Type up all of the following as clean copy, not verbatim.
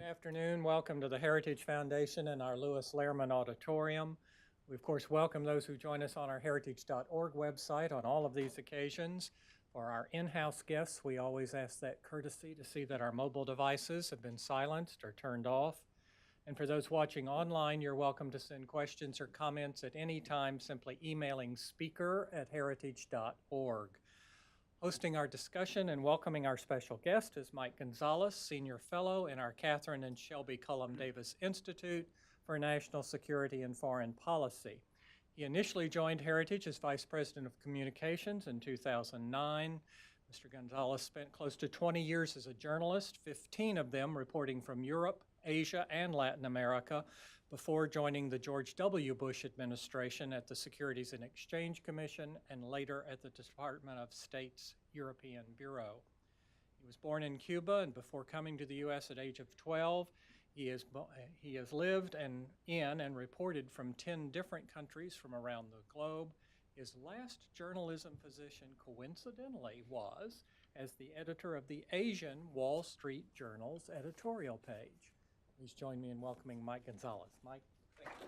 Good afternoon. Welcome to the Heritage Foundation and our Lewis Lehrman Auditorium. We, of course, welcome those who join us on our heritage.org website on all of these occasions. For our in-house guests, we always ask that courtesy to see that our mobile devices have been silenced or turned off. And for those watching online, you're welcome to send questions or comments at any time, simply emailing speaker@heritage.org. Hosting our discussion and welcoming our special guest is Mike Gonzalez, Senior Fellow in our Catherine and Shelby Cullum Davis Institute for National Security and Foreign Policy. He initially joined Heritage as Vice President of Communications in 2009. Mr. Gonzalez spent close to 20 years as a journalist, 15 of them reporting from Europe, Asia, and Latin America, before joining the George W. Bush administration at the Securities and Exchange Commission and later at the Department of State's European Bureau. He was born in Cuba, and before coming to the U.S. at age of 12, he has lived in and reported from 10 different countries from around the globe. His last journalism position, coincidentally, was as the editor of the Asian Wall Street Journal's editorial page. Please join me in welcoming Mike Gonzalez. Mike, thank you.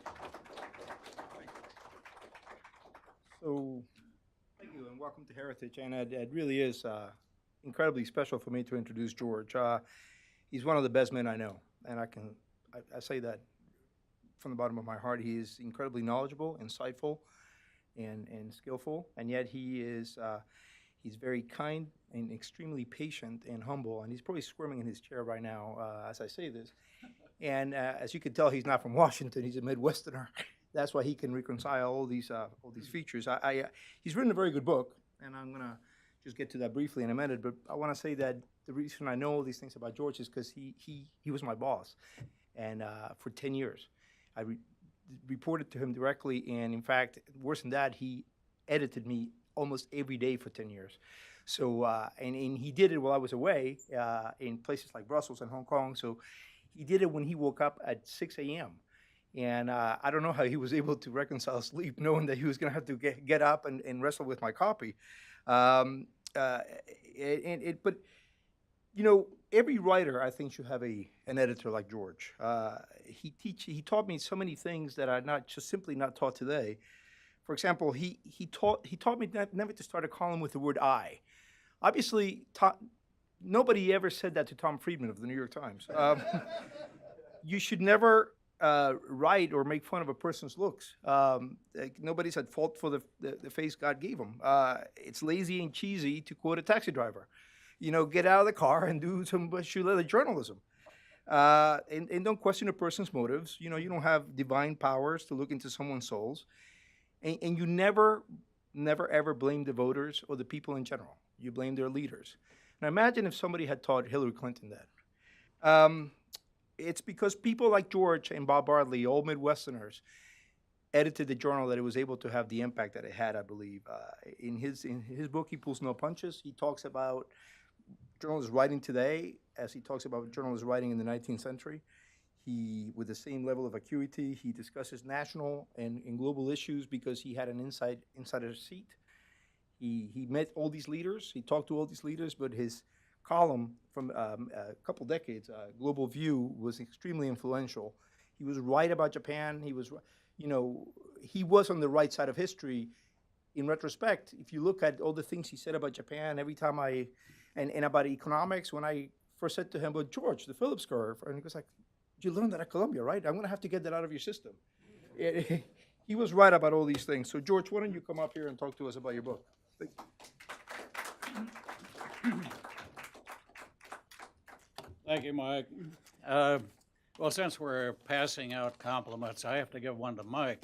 So, thank you and welcome to Heritage. And it really is incredibly special for me to introduce George. He's one of the best men I know, and I say that from the bottom of my heart. He is incredibly knowledgeable, insightful, and skillful, and yet he's very kind and extremely patient and humble, and he's probably squirming in his chair right now as I say this. And as you can tell, he's not from Washington. He's a Midwesterner. That's why he can reconcile all these features. He's written a very good book, and I'm gonna just get to that briefly in a minute. But I want to say that the reason I know all these things about George is because he was my boss, and for 10 years, I reported to him directly, and in fact, worse than that, he edited me almost every day for 10 years. So, and he did it while I was away in places like Brussels and Hong Kong. So he did it when he woke up at 6 a.m. And I don't know how he was able to reconcile sleep knowing that he was going to have to get up and wrestle with my copy. But, you know, every writer, I think, should have an editor like George. He taught me so many things that are simply not taught today. For example, he taught me never to start a column with the word I. Obviously, nobody ever said that to Tom Friedman of the New York Times. You should never write or make fun of a person's looks. Nobody's at fault for the face God gave him. It's lazy and cheesy to quote a taxi driver. You know, get out of the car and do some shoe-leather journalism. And don't question a person's motives. You know, you don't have divine powers to look into someone's souls. And you never, ever blame the voters or the people in general. You blame their leaders. Now imagine if somebody had taught Hillary Clinton that. It's because people like George and Bob Bartley, all Midwesterners, edited the journal that it was able to have the impact that it had, I believe. In his book, he pulls no punches. He talks about journalists writing today as he talks about journalists writing in the 19th century. With the same level of acuity, he discusses national and global issues because he had an insider seat. He met all these leaders. He talked to all these leaders, but his column from a couple decades, Global View, was extremely influential. He was right about Japan. He was on the right side of history. In retrospect, if you look at all the things he said about Japan, every time and about economics, when I first said to him, "But George, the Phillips curve," and he was like, "You learned that at Columbia, right? I'm going to have to get that out of your system." He was right about all these things. So, George, why don't you come up here and talk to us about your book? Thank you, Mike. Well, since we're passing out compliments, I have to give one to Mike.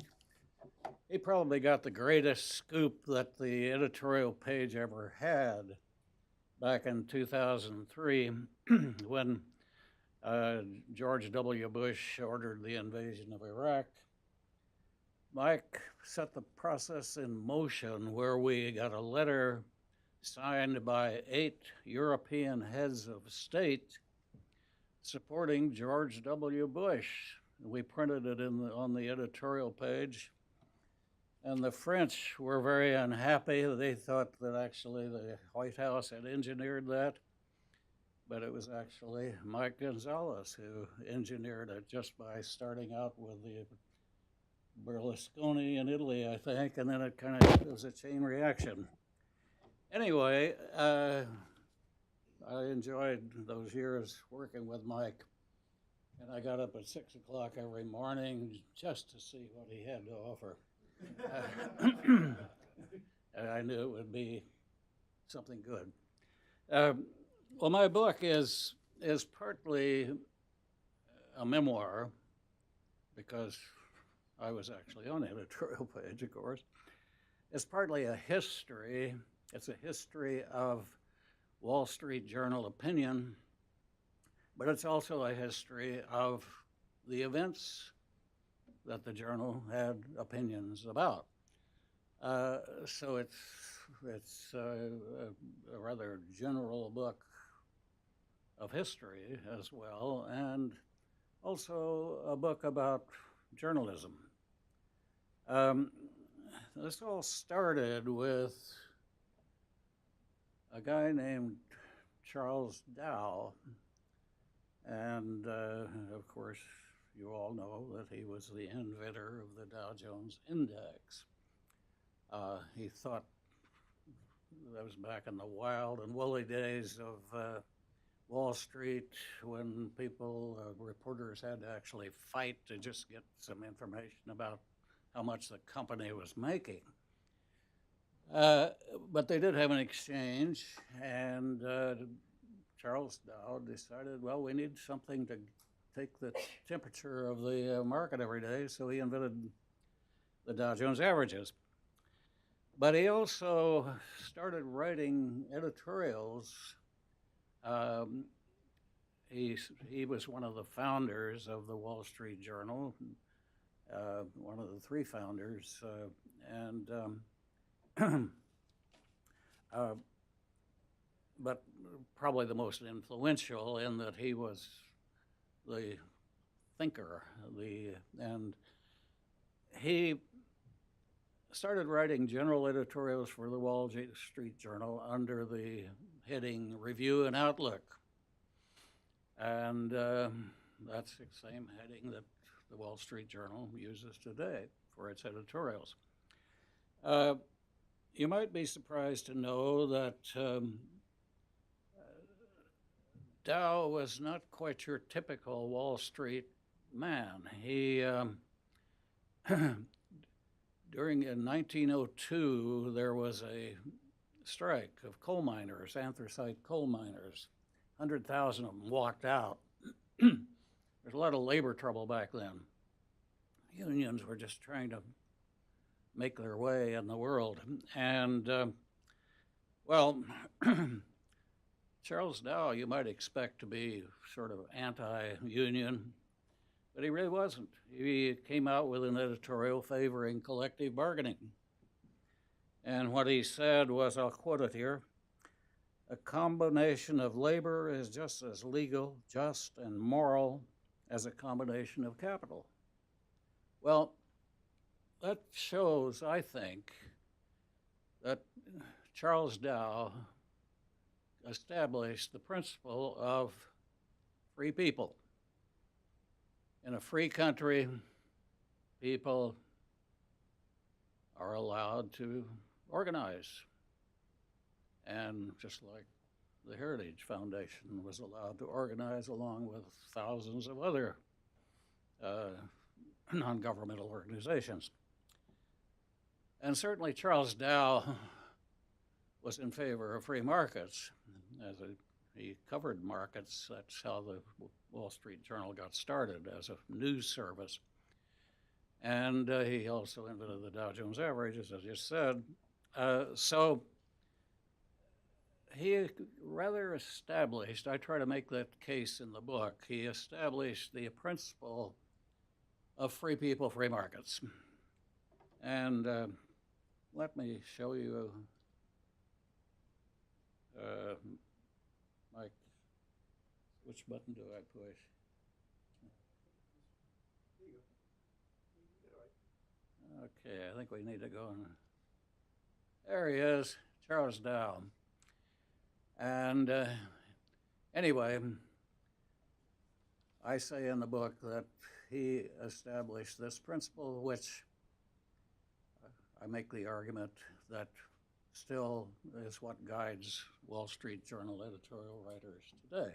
He probably got the greatest scoop that the editorial page ever had back in 2003 when George W. Bush ordered the invasion of Iraq. Mike set the process in motion where we got a letter signed by 8 European heads of state supporting George W. Bush. We printed it on the editorial page, and the French were very unhappy. They thought that actually the White House had engineered that. but it was actually Mike Gonzalez who engineered it just by starting out with the Berlusconi in Italy, I think, and then it was a chain reaction. Anyway, I enjoyed those years working with Mike, and I got up at 6 o'clock every morning just to see what he had to offer. And I knew it would be something good. Well, my book is partly a memoir, because I was actually on the editorial page, of course. It's partly a history. It's a history of Wall Street Journal opinion, but it's also a history of the events that the journal had opinions about. So it's a rather general book of history as well, and also a book about journalism. This all started with a guy named Charles Dow, and of course you all know that he was the inventor of the Dow Jones Index. He thought, that was back in the wild and woolly days of Wall Street, when reporters had to actually fight to just get some information about how much the company was making. But they did have an exchange, and Charles Dow decided, well, we need something to take the temperature of the market every day, so he invented the Dow Jones averages. But he also started writing editorials. He was one of the founders of the Wall Street Journal, one of the three founders, but probably the most influential, in that he was the thinker, and he started writing general editorials for the Wall Street Journal under the heading Review and Outlook. And that's the same heading that the Wall Street Journal uses today for its editorials. You might be surprised to know that Dow was not quite your typical Wall Street man. He in 1902, there was a strike of coal miners, anthracite coal miners. 100,000 of them walked out. There's a lot of labor trouble back then. Unions were just trying to make their way in the world. And, well, Charles Dow, you might expect to be sort of anti-union, but he really wasn't. He came out with an editorial favoring collective bargaining. And what he said was, I'll quote it here, "A combination of labor is just as legal, just, and moral as a combination of capital." Well, that shows, I think, that Charles Dow established the principle of free people. In a free country, people are allowed to organize. And just like the Heritage Foundation was allowed to organize along with thousands of other non-governmental organizations. And certainly Charles Dow was in favor of free markets. He covered markets. That's how the Wall Street Journal got started, as a news service. And he also invented the Dow Jones averages, as I just said. So he rather established, I try to make that case in the book, he established the principle of free people, free markets. And let me show you, Mike, which button do I push? Okay, I think we need to go on. There he is, Charles Dow. And Anyway, I say in the book that he established this principle, which I make the argument that still is what guides Wall Street Journal editorial writers today.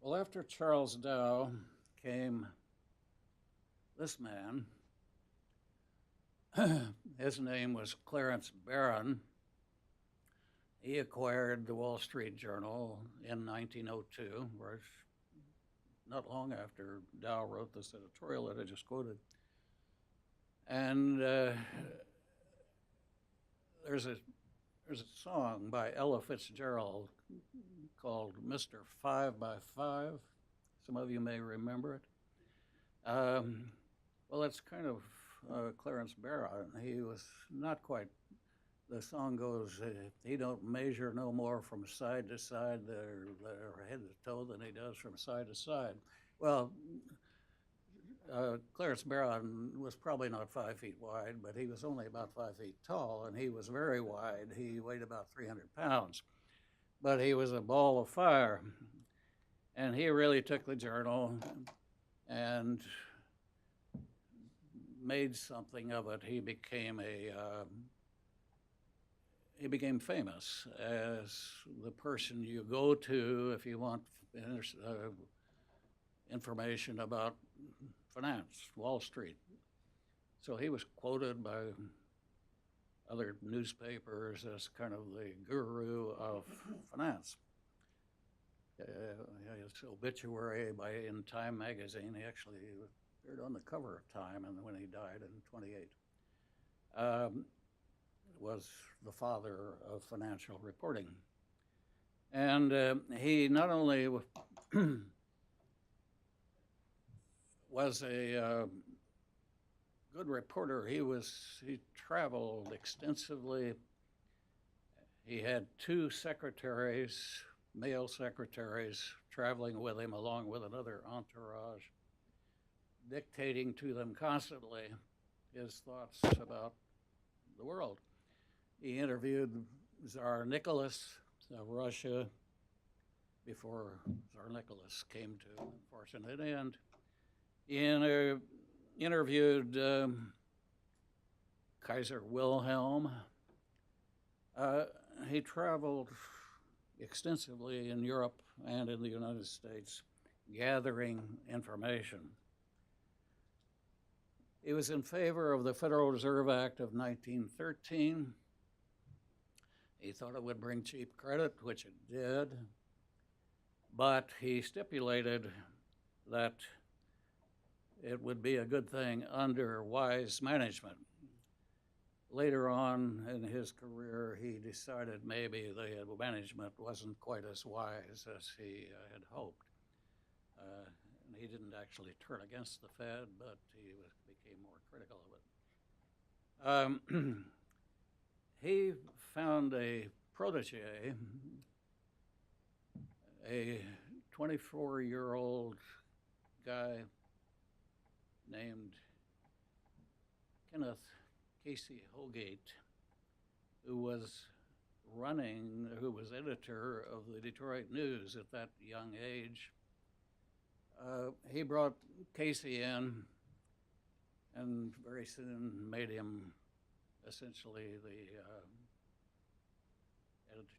Well, after Charles Dow came this man. His name was Clarence Barron. He acquired the Wall Street Journal in 1902, where not long after Dow wrote this editorial that I just quoted. And there's a song by Ella Fitzgerald called Mr. 5 by 5. Some of you may remember it. Well, that's kind of Clarence Barron. He was not quite, the song goes, he don't measure no more from side to side, or head to toe, than he does from side to side. Well, Clarence Barron was probably not 5 feet wide, but he was only about 5 feet tall, and he was very wide. He weighed about 300 pounds, but he was a ball of fire. And he really took the journal and made something of it. He became famous as the person you go to if you want information about finance, Wall Street. So he was quoted by other newspapers as kind of the guru of finance. His obituary in Time magazine, he actually appeared on the cover of Time, and when he died in 28, was the father of financial reporting. And he not only was a good reporter, he traveled extensively. He had 2 secretaries, male secretaries, traveling with him along with another entourage, dictating to them constantly his thoughts about the world. He interviewed Tsar Nicholas of Russia before Tsar Nicholas came to an unfortunate end. He interviewed Kaiser Wilhelm. He traveled extensively in Europe and in the United States, gathering information. He was in favor of the Federal Reserve Act of 1913. He thought it would bring cheap credit, which it did, but he stipulated that it would be a good thing under wise management. Later on in his career, he decided maybe the management wasn't quite as wise as he had hoped. And he didn't actually turn against the Fed, but he became more critical of it. He found a protege, a 24-year-old guy named Kenneth Casey Holgate, who was editor of the Detroit News at that young age. He brought Casey in and very soon made him essentially the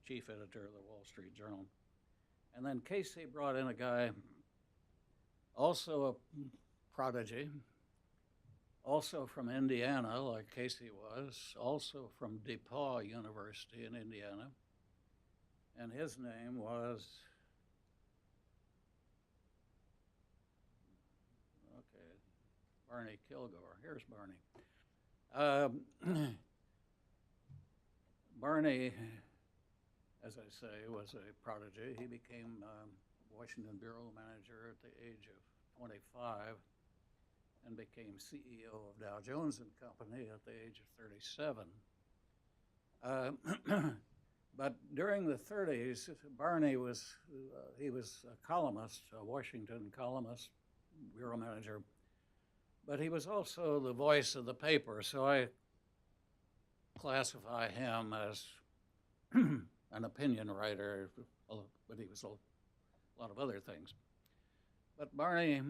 chief editor of the Wall Street Journal. And then Casey brought in a guy, also a prodigy, also from Indiana, like Casey was, also from DePaul University in Indiana. And his name was, Barney Kilgore. Here's Barney. Barney, as I say, was a prodigy. He became Washington Bureau Manager at the age of 25 and became CEO of Dow Jones and Company at the age of 37. But during the 30s, Barney was a columnist, a Washington columnist, bureau manager, but he was also the voice of the paper, so I classify him as an opinion writer, but he was a lot of other things. But Barney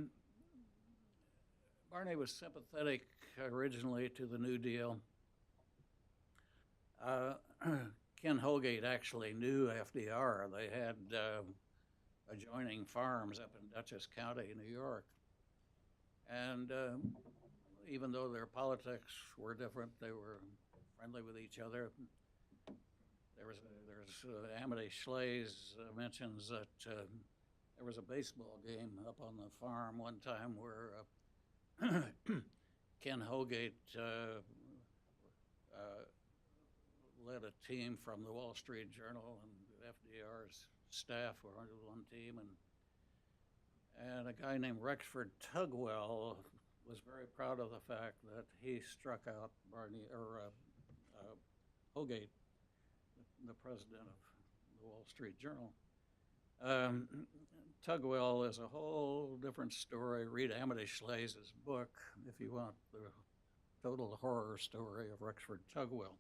was sympathetic originally to the New Deal. Ken Holgate actually knew FDR. They had adjoining farms up in Dutchess County, New York. And even though their politics were different, they were friendly with each other. There's Amity Schlaze mentions that there was a baseball game up on the farm one time where Ken Holgate led a team from the Wall Street Journal, and FDR's staff were on one team, and a guy named Rexford Tugwell was very proud of the fact that he struck out Holgate, the president of the Wall Street Journal. Tugwell is a whole different story. Read Amity Schlaze's book if you want the total horror story of Rexford Tugwell.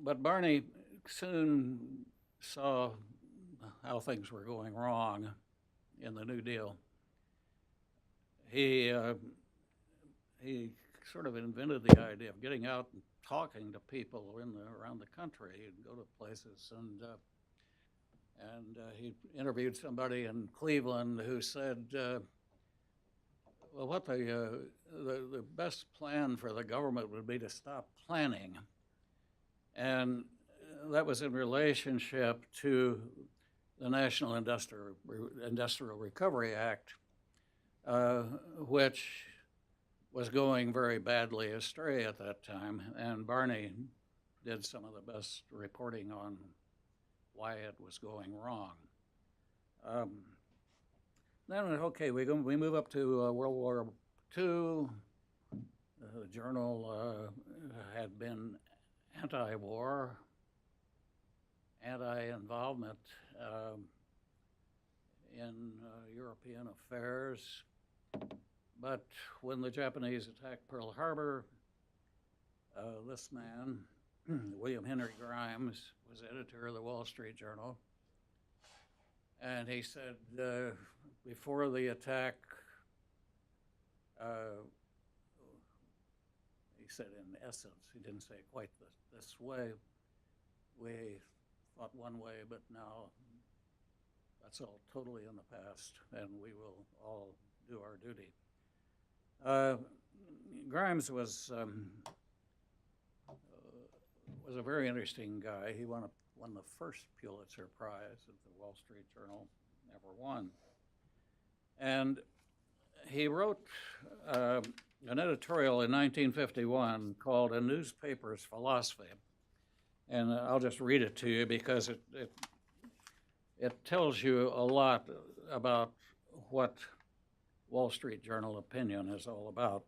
But Barney soon saw how things were going wrong in the New Deal. He sort of invented the idea of getting out and talking to people around the country. He'd go to places, and he interviewed somebody in Cleveland who said, well, what the best plan for the government would be to stop planning. And that was in relationship to the National Industrial Recovery Act, which was going very badly astray at that time. And Barney did some of the best reporting on why it was going wrong. Then, okay, we move up to World War II. The journal had been anti-war, anti-involvement in European affairs. But when the Japanese attacked Pearl Harbor, this man, William Henry Grimes, was editor of the Wall Street Journal. And he said, before the attack, he said in essence, he didn't say it quite this way, we thought one way, but now that's all totally in the past, and we will all do our duty. Grimes was a very interesting guy. He won the first Pulitzer Prize that the Wall Street Journal ever won. And he wrote an editorial in 1951 called A Newspaper's Philosophy. And I'll just read it to you because it tells you a lot about what Wall Street Journal opinion is all about.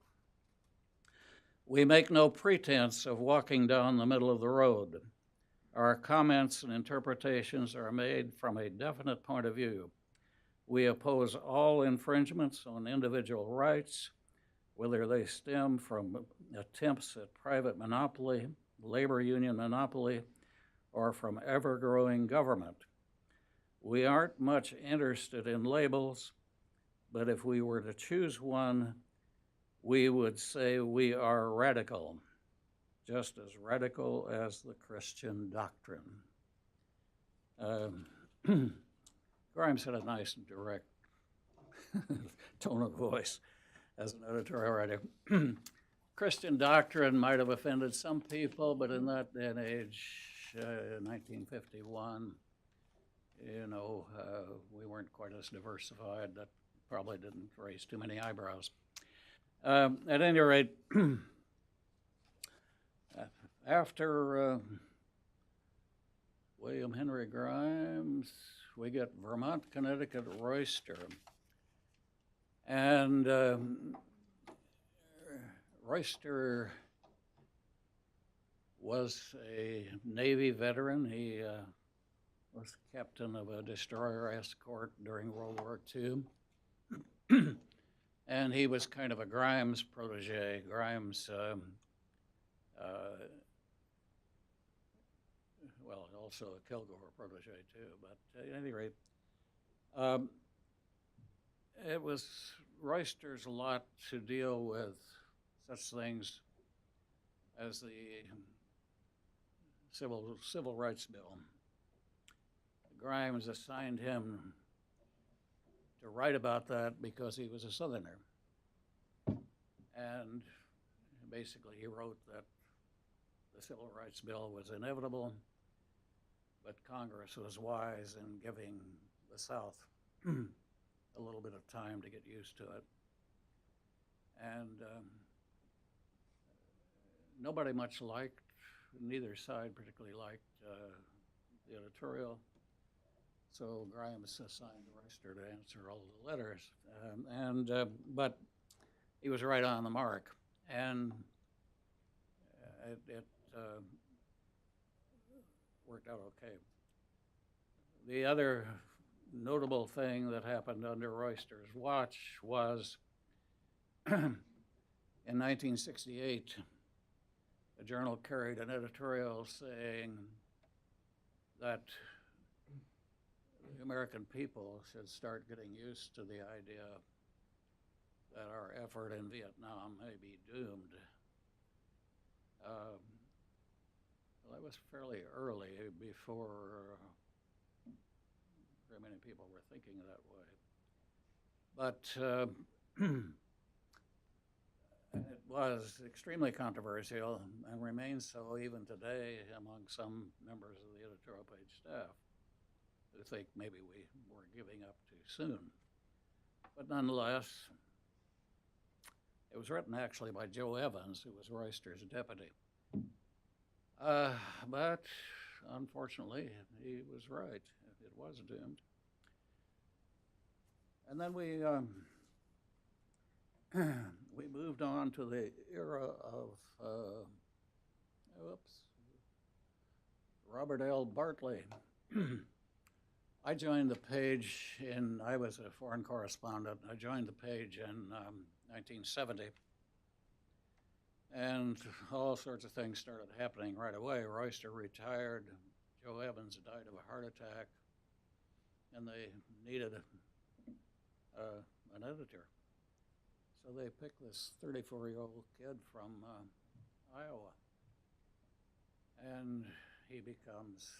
We make no pretense of walking down the middle of the road. Our comments and interpretations are made from a definite point of view. We oppose all infringements on individual rights, whether they stem from attempts at private monopoly, labor union monopoly, or from ever-growing government. We aren't much interested in labels, but if we were to choose one, we would say we are radical, just as radical as the Christian doctrine. Grimes had a nice, direct tone of voice as an editorial writer. Christian doctrine might have offended some people, but in that day and age, 1951, we weren't quite as diversified. That probably didn't raise too many eyebrows. At any rate, after William Henry Grimes, we get Vermont, Connecticut, Royster. And Royster was a Navy veteran. He was captain of a destroyer escort during World War II. And he was kind of a Grimes protege. Grimes, also a Kilgore protege too. But at any rate, um, it was Royster's lot to deal with such things as the Civil Rights Bill. Grimes assigned him to write about that because he was a Southerner. And basically he wrote that the Civil Rights Bill was inevitable, but Congress was wise in giving the South a little bit of time to get used to it. And nobody much liked, neither side particularly liked the editorial. So Grimes assigned Royster to answer all the letters. But he was right on the mark. And it worked out okay. The other notable thing that happened under Royster's watch was in 1968, a journal carried an editorial saying that the American people should start getting used to the idea that our effort in Vietnam may be doomed. Well, that was fairly early before very many people were thinking that way. But it was extremely controversial and remains so even today among some members of the editorial page staff who think maybe we were giving up too soon. But nonetheless, it was written actually by Joe Evans, who was Royster's deputy. But unfortunately, he was right. It was doomed. And then we moved on to the era of Robert L. Bartley. I joined the page I was a foreign correspondent. I joined the page in 1970. And all sorts of things started happening right away. Royster retired. Joe Evans died of a heart attack. And they needed an editor. So they picked this 34-year-old kid from Iowa. And he becomes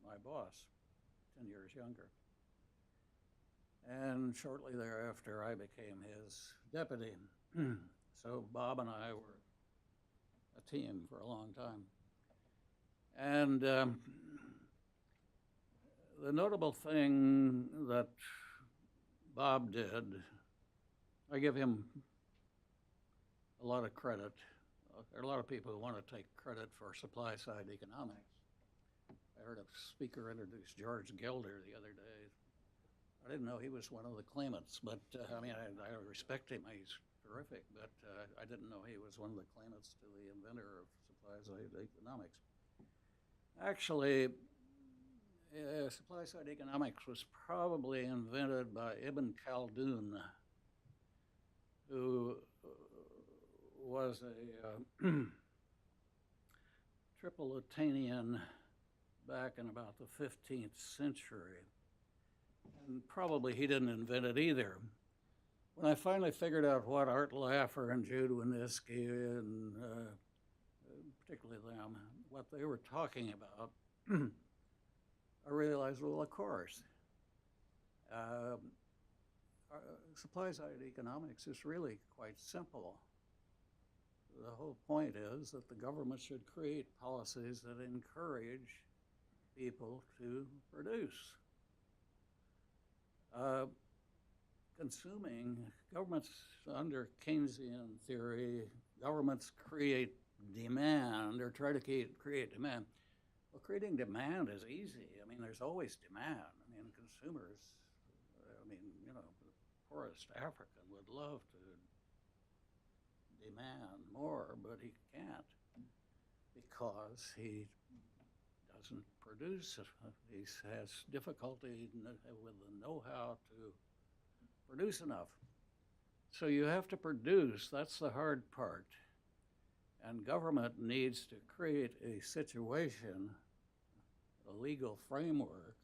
my boss, 10 years younger. And shortly thereafter, I became his deputy. So Bob and I were a team for a long time. And the notable thing that Bob did, I give him a lot of credit. There are a lot of people who want to take credit for supply-side economics. I heard a speaker introduce George Gilder the other day. I didn't know he was one of the claimants, but I mean, I respect him. He's terrific, but I didn't know he was one of the claimants to the inventor of supply-side economics. Actually, supply-side economics was probably invented by Ibn Khaldun, who was a Tripolitanian back in about the 15th century. And probably he didn't invent it either. When I finally figured out what Art Laffer and Jude Winniski and particularly them, what they were talking about, I realized, well, of course. Supply-side economics is really quite simple. The whole point is that the government should create policies that encourage people to produce. Consuming, governments under Keynesian theory, governments create demand or try to create demand. Well, creating demand is easy. I mean, there's always demand. I mean, consumers, you know, the poorest African would love to demand more, but he can't because he doesn't produce it. He has difficulty with the know-how to produce enough. So you have to produce. That's the hard part. And government needs to create a situation a legal framework,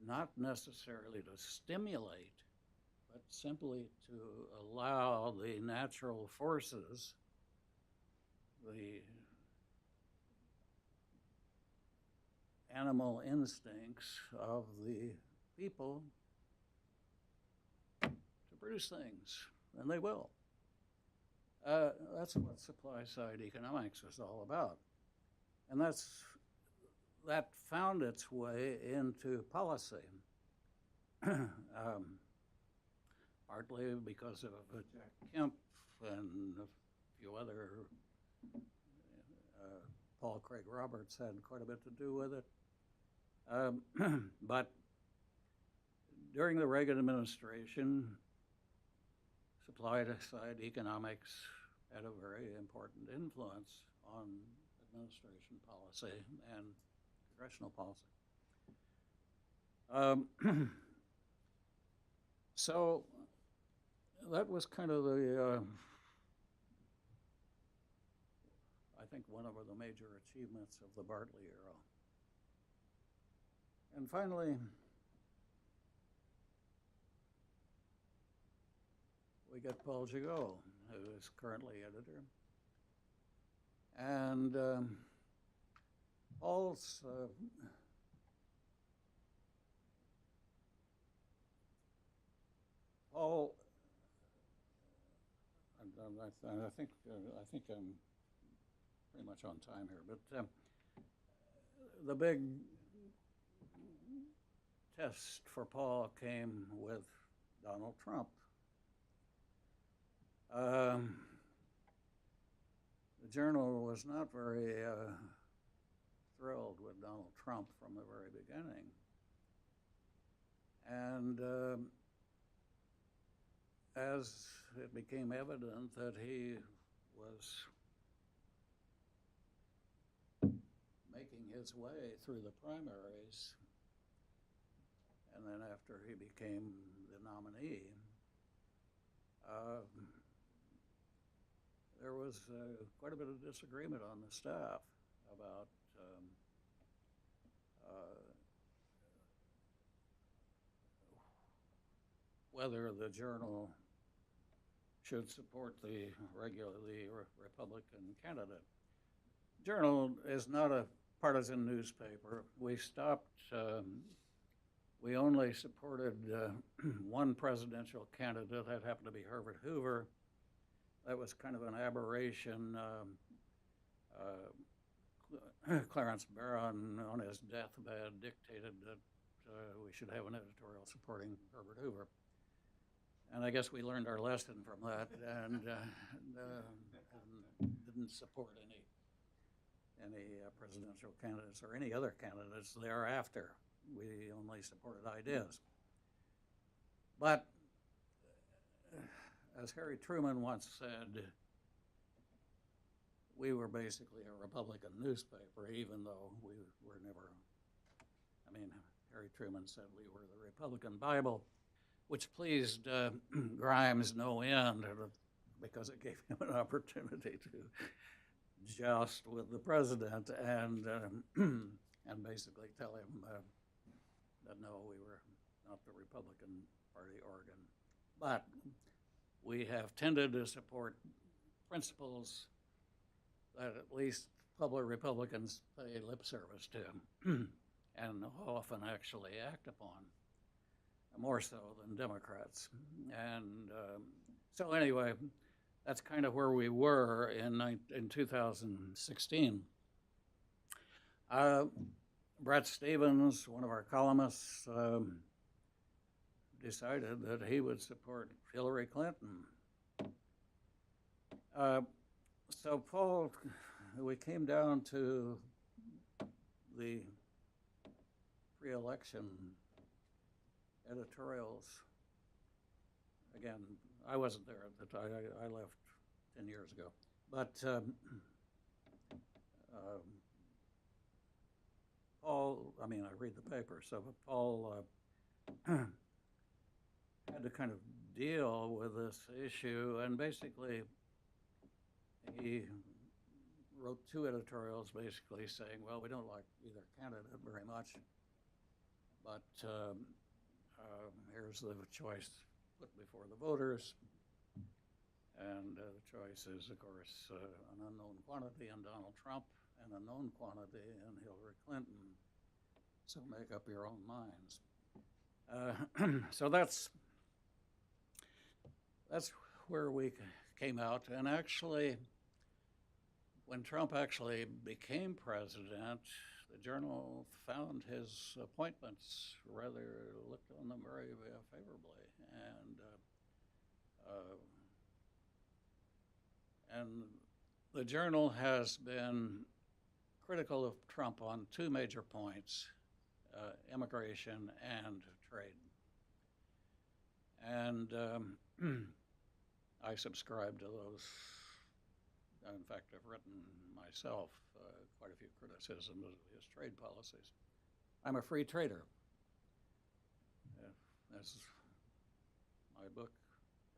not necessarily to stimulate, but simply to allow the natural forces, the animal instincts of the people to produce things, and they will. That's what supply-side economics is all about. And that found its way into policy, partly because of Jack Kemp and a few other, Paul Craig Roberts had quite a bit to do with it. But during the Reagan administration, supply-side economics had a very important influence on administration policy and congressional policy. So that was kind of the, I think, one of the major achievements of the Bartley era. And finally, we got Paul Gigot, who is currently editor. And Paul's Paul, I think I'm pretty much on time here, but the big test for Paul came with Donald Trump. The Journal was not very thrilled with Donald Trump from the very beginning. And as it became evident that he was making his way through the primaries, and then after he became the nominee, there was quite a bit of disagreement on the staff about whether the Journal should support the Republican candidate. Journal is not a partisan newspaper. We stopped, we only supported one presidential candidate. That happened to be Herbert Hoover. That was kind of an aberration. Clarence Barron, on his deathbed, dictated that we should have an editorial supporting Herbert Hoover. And I guess we learned our lesson from that and didn't support any presidential candidates or any other candidates thereafter. We only supported ideas. But as Harry Truman once said, we were basically a Republican newspaper, even though we were never, I mean, Harry Truman said we were the Republican Bible, which pleased Grimes no end because it gave him an opportunity to joust with the president and basically tell him that no, we were not the Republican Party organ. But we have tended to support principles that at least public Republicans pay lip service to and often actually act upon, more so than Democrats. And so anyway, that's kind of where we were in 2016. Brett Stevens, one of our columnists, decided that he would support Hillary Clinton. So Paul, we came down to the pre-election editorials. Again, I wasn't there at the time. I left 10 years ago. But Paul, I mean, I read the paper, so Paul had to kind of deal with this issue, and basically he wrote two editorials basically saying, well, we don't like either candidate very much, but here's the choice put before the voters. And the choice is, of course, an unknown quantity in Donald Trump and a known quantity in Hillary Clinton. So make up your own minds. So that's where we came out. And actually, when Trump actually became president, the Journal found his appointments looked on them very favorably. And the Journal has been critical of Trump on two major points, immigration and trade. And I subscribe to those. In fact, I've written myself quite a few criticisms of his trade policies. I'm a free trader. As my book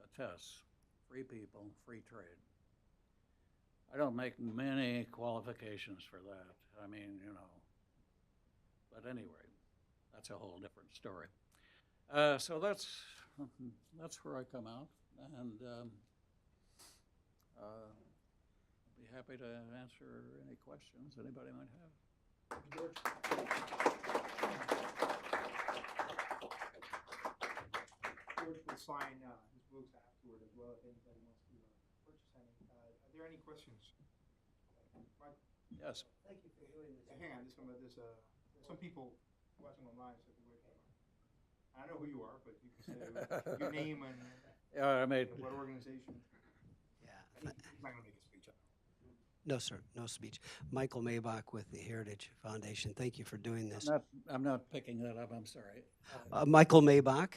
attests, free people, free trade. I don't make many qualifications for that. I mean, you know, but anyway, that's a whole different story. So that's where I come out, and I'll be happy to answer any questions anybody might have. George? George will sign his books afterward as well if anybody wants to purchase any. Are there any questions? Mike? Yes. Thank you for doing this. Hang on, there's some people watching online, so if you wait. I know who you are, but you can say your name and I made. what organization. Yeah. He's not going to make a speech. No, sir, no speech. Michael Maybach with the Heritage Foundation. Thank you for doing this. I'm not picking that up. I'm sorry. Michael Maybach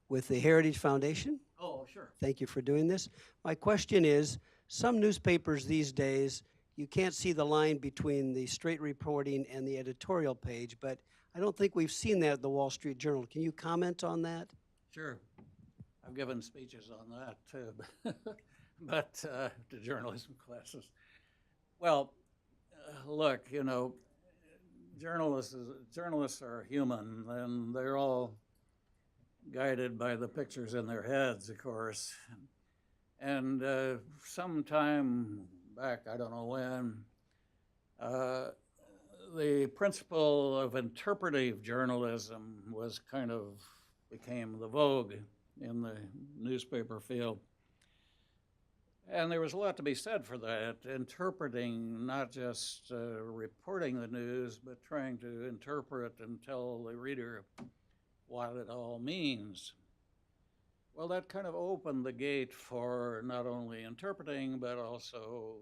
with the Heritage Foundation. Oh, sure. Thank you for doing this. My question is, some newspapers these days, you can't see the line between the straight reporting and the editorial page, but I don't think we've seen that at the Wall Street Journal. Can you comment on that? Sure. I've given speeches on that too, but to journalism classes. Well, look, you know, journalists are human, and they're all guided by the pictures in their heads, of course. And sometime back, I don't know when, the principle of interpretive journalism became the vogue in the newspaper field. And there was a lot to be said for that, interpreting, not just reporting the news, but trying to interpret and tell the reader what it all means. Well, that kind of opened the gate for not only interpreting, but also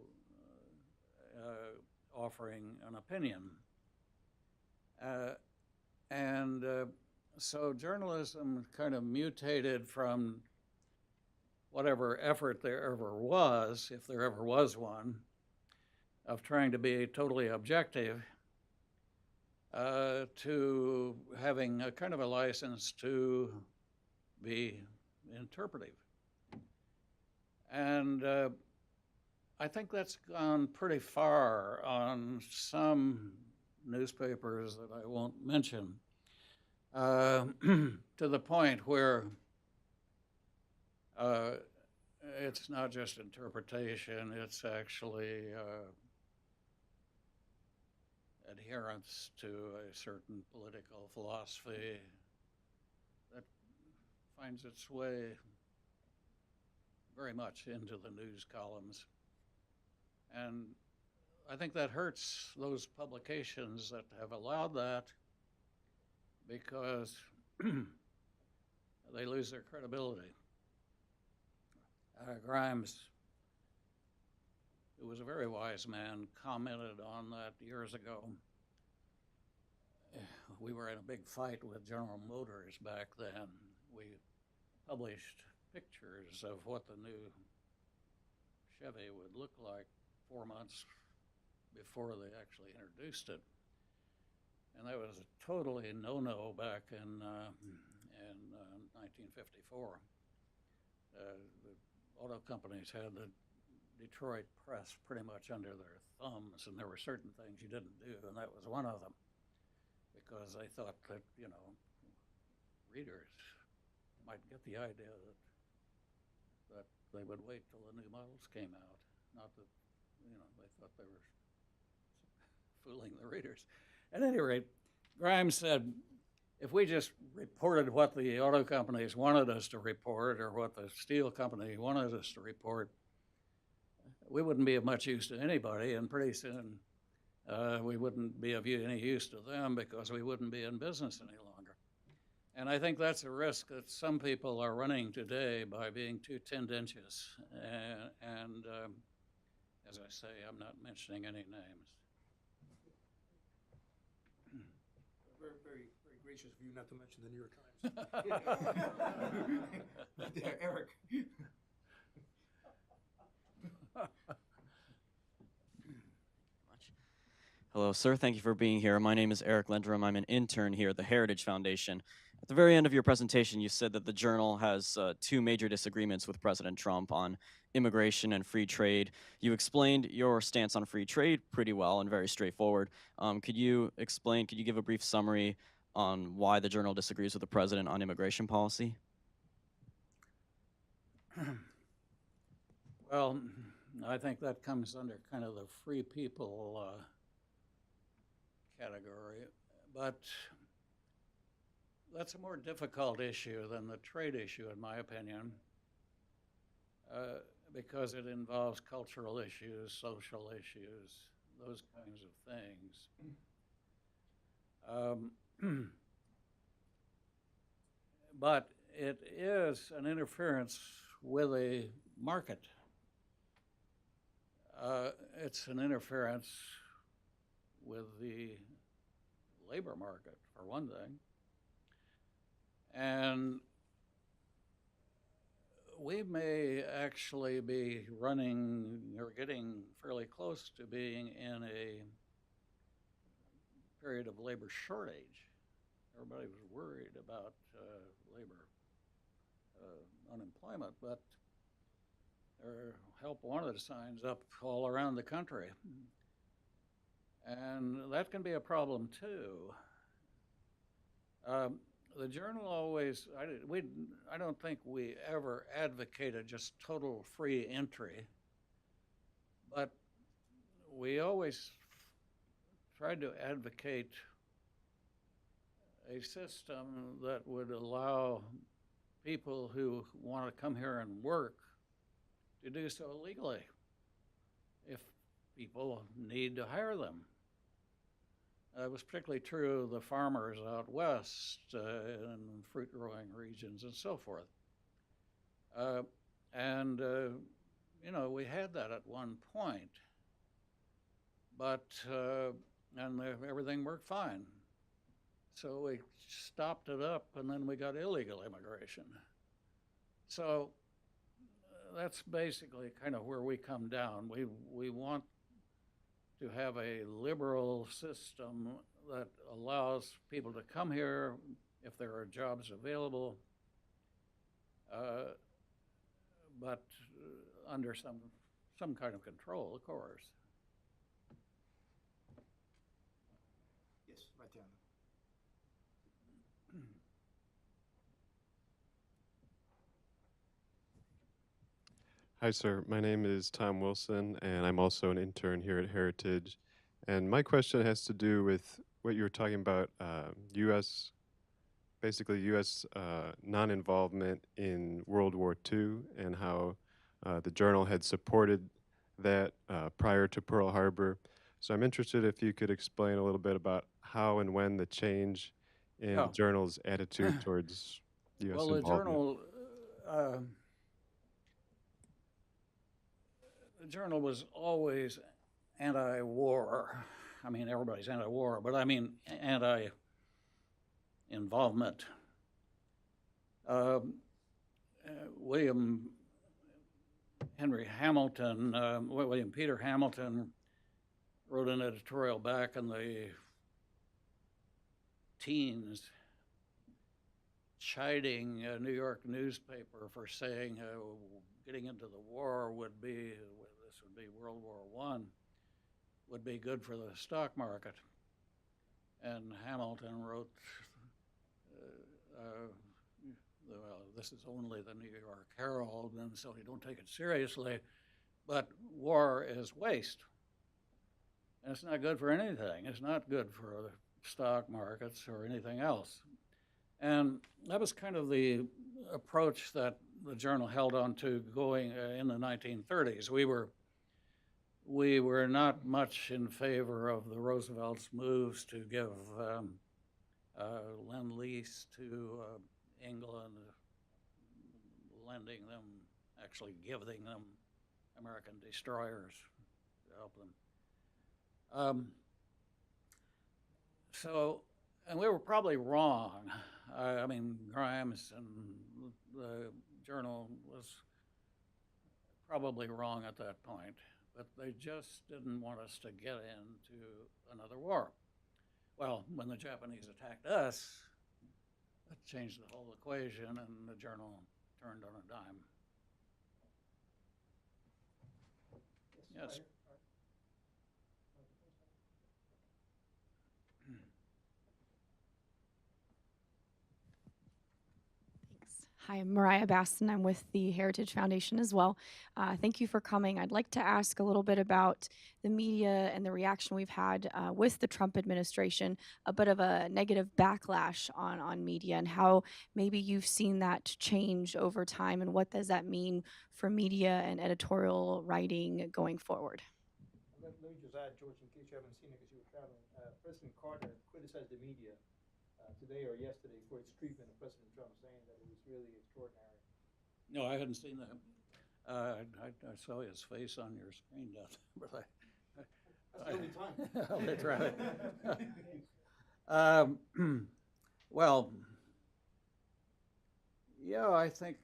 offering an opinion. So journalism kind of mutated from whatever effort there ever was, if there ever was one, of trying to be totally objective, to having a kind of a license to be interpretive. And I think that's gone pretty far on some newspapers that I won't mention, to the point where it's not just interpretation, it's actually adherence to a certain political philosophy that finds its way very much into the news columns. And I think that hurts those publications that have allowed that, because they lose their credibility. Grimes, who was a very wise man, commented on that years ago. We were in a big fight with General Motors back then. We published pictures of what the new Chevy would look like 4 months before they actually introduced it. And that was a totally no-no back in 1954. The auto companies had to Detroit press pretty much under their thumbs, and there were certain things you didn't do, and that was one of them, because they thought that, you know, readers might get the idea that they would wait till the new models came out, not that, you know, they thought they were fooling the readers. At any rate, Grimes said, if we just reported what the auto companies wanted us to report or what the steel company wanted us to report, we wouldn't be of much use to anybody, and pretty soon we wouldn't be of any use to them because we wouldn't be in business any longer. And I think that's a risk that some people are running today by being too tendentious. And as I say, I'm not mentioning any names. Very, very, very gracious of you not to mention the New York Times. Yeah, Eric. Hello, sir. Thank you for being here. My name is Eric Lendrum. I'm an intern here at the Heritage Foundation. At the very end of your presentation, you said that the Journal has two major disagreements with President Trump on immigration and free trade. You explained your stance on free trade pretty well and very straightforward. Could you give a brief summary on why the Journal disagrees with the president on immigration policy? Well, I think that comes under kind of the free people category, but that's a more difficult issue than the trade issue, in my opinion, because it involves cultural issues, social issues, those kinds of things. But it is an interference with a market. It's an interference with the labor market, for one thing. And we may actually be running or getting fairly close to being in a period of labor shortage. Everybody was worried about labor unemployment, but there are help wanted signs up all around the country. And that can be a problem too. The Journal always, I don't think we ever advocated just total free entry, but we always tried to advocate a system that would allow people who want to come here and work to do so legally if people need to hire them. It was particularly true of the farmers out west in fruit growing regions and so forth. You know, we had that at one point, but everything worked fine. So we stopped it up, and then we got illegal immigration. So that's basically kind of where we come down. We want to have a liberal system that allows people to come here if there are jobs available, but under some kind of control, of course. Yes, right down. Hi, sir. My name is Tom Wilson, and I'm also an intern here at Heritage. And my question has to do with what you were talking about, basically U.S. Non-involvement in World War II, and how the Journal had supported that prior to Pearl Harbor. So I'm interested if you could explain a little bit about how and when the change in the Journal's attitude towards U.S. Well, involvement. The Journal was always anti-war. I mean, everybody's anti-war, but I mean anti-involvement. William Peter Hamilton wrote an editorial back in the teens chiding a New York newspaper for saying getting into the war would be, this would be World War I, would be good for the stock market. And Hamilton wrote, well, this is only the New York Herald, and so you don't take it seriously, but war is waste. And it's not good for anything. It's not good for the stock markets or anything else. And that was kind of the approach that the journal held on to going in the 1930s. We were not much in favor of the Roosevelt's moves to give lend-lease to England, lending them, actually giving them American destroyers to help them. And we were probably wrong. I mean, Grimes and the journal was probably wrong at that point, but they just didn't want us to get into another war. Well, when the Japanese attacked us, that changed the whole equation, and the journal turned on a dime. Yes. Hi, I'm Mariah Baston. I'm with the Heritage Foundation as well. Thank you for coming. I'd like to ask a little bit about the media and the reaction we've had with the Trump administration, a bit of a negative backlash on media, and how maybe you've seen that change over time, and what does that mean for media and editorial writing going forward? Let me just add, George, in case you haven't seen it because you were traveling. President Carter criticized the media today or yesterday for its treatment of President Trump, saying that it was really extraordinary. No, I hadn't seen that. I saw his face on your screen, but That's the only time. That's right. Well, yeah, I think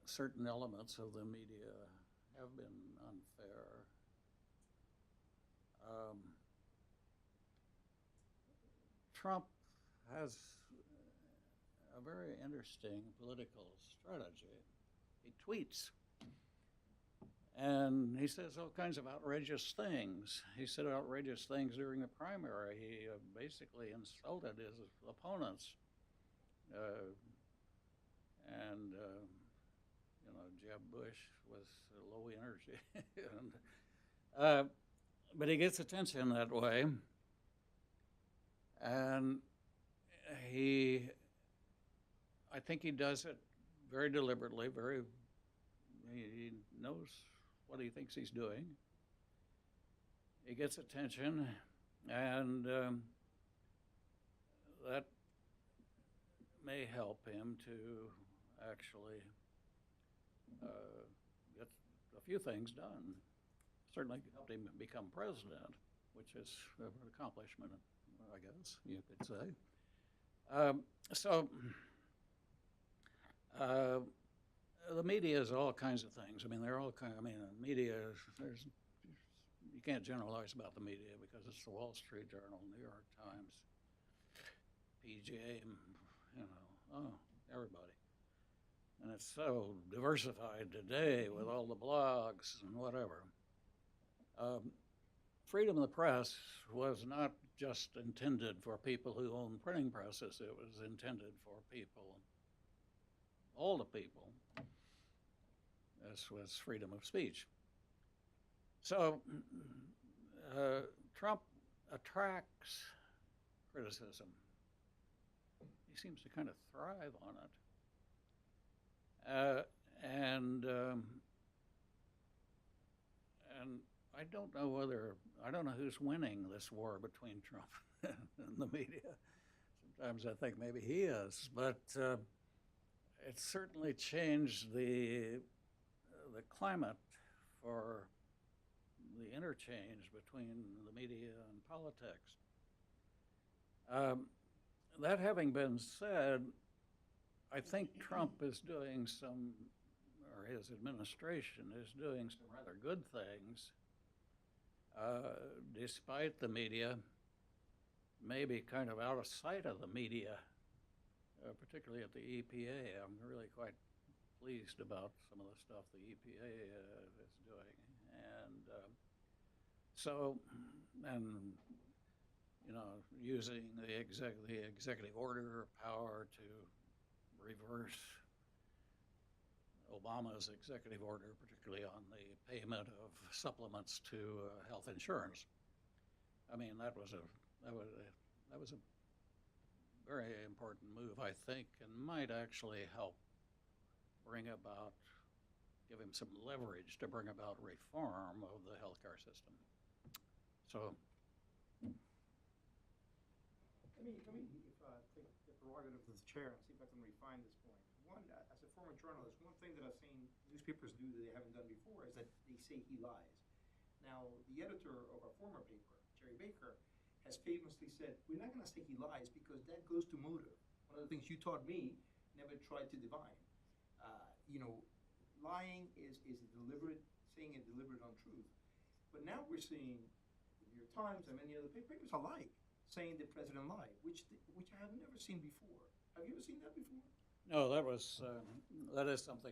certain elements of the media have been unfair. Trump has a very interesting political strategy. He tweets, and he says all kinds of outrageous things. He said outrageous things during the primary. He basically insulted his opponents. Jeb Bush was low energy. But he gets attention that way. And I think he does it very deliberately, he knows what he thinks he's doing. He gets attention, and that may help him to actually get a few things done. Certainly helped him become president, which is an accomplishment, I guess you could say. The media is all kinds of things. I mean, they're all kind. Media. You can't generalize about the media because it's the Wall Street Journal, New York Times, PGA, everybody. And it's so diversified today with all the blogs and whatever. Freedom of the press was not just intended for people who own printing presses. It was intended for people, all the people. This was freedom of speech. So Trump attracts criticism. He seems to kind of thrive on it. And I don't know who's winning this war between Trump and the media. Sometimes I think maybe he is, but it certainly changed the climate for the interchange between the media and politics. That having been said, I think Trump is doing or his administration is doing some rather good things, despite the media. maybe kind of out of sight of the media, particularly at the EPA. I'm really quite pleased about some of the stuff the EPA is doing. And using the executive order power to reverse Obama's executive order, particularly on the payment of supplements to health insurance. I mean, that was a very important move, I think, and might actually help give him some leverage to bring about reform of the healthcare system. So, Let me take the prerogative of the chair and see if I can refine this point. One, as a former journalist, one thing that I've seen newspapers do that they haven't done before is that they say he lies. Now, the editor of our former paper, Jerry Baker, has famously said, we're not going to say he lies because that goes to motive. One of the things you taught me, never tried to divine. Lying is a deliberate, saying a deliberate untruth. But now we're seeing the New York Times and many other papers alike saying the president lied, which I have never seen before. Have you ever seen that before? no, that is something.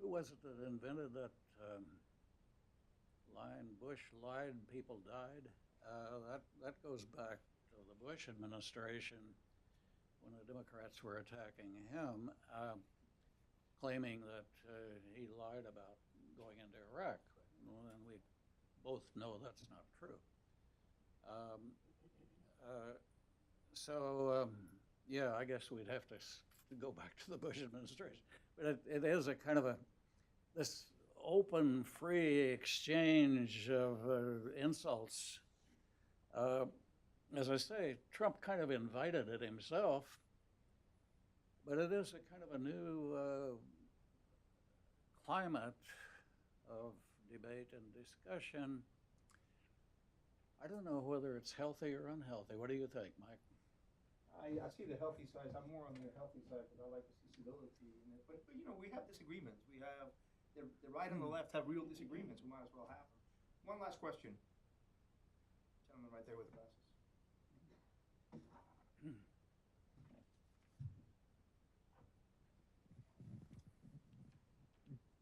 Who was it that invented that line? Bush lied, people died. That goes back to the Bush administration when the Democrats were attacking him, claiming that he lied about going into Iraq. And we both know that's not true. Yeah, I guess we'd have to go back to the Bush administration. But it is a kind of this open, free exchange of insults. As I say, Trump kind of invited it himself, but it is a kind of a new climate of debate and discussion. I don't know whether it's healthy or unhealthy. What do you think, Mike? I see the healthy side. I'm more on the healthy side because I like to see civility in it. But we have disagreements. We have the right and the left have real disagreements. We might as well have them. One last question. Gentleman right there with the glasses.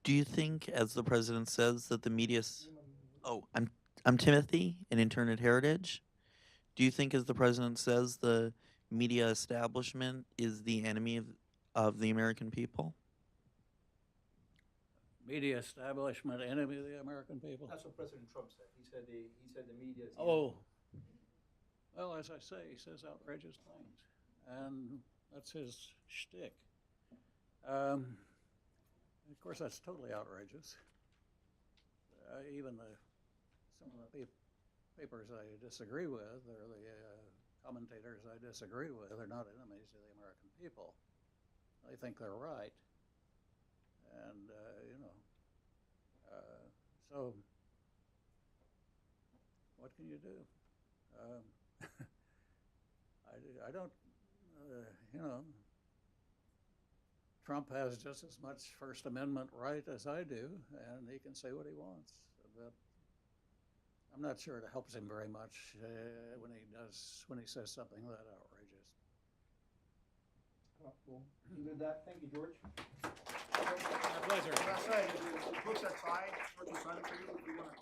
Do you think, as the president says, that the media's... Oh, I'm Timothy, an intern at Heritage. Do you think, as the president says, the media establishment is the enemy of the American people? Media establishment, enemy of the American people? That's what President Trump said. He said the media is the Oh, well, as I say, he says outrageous things, and that's his shtick. Of course, that's totally outrageous. Even some of the papers I disagree with, or the commentators I disagree with, are not enemies of the American people. They think they're right, and so what can you do? I don't, Trump has just as much First Amendment right as I do, and he can say what he wants. But I'm not sure it helps him very much when he says something that outrageous. Well, you did that. Thank you, George. My pleasure. As I say, the books outside, for you if you want to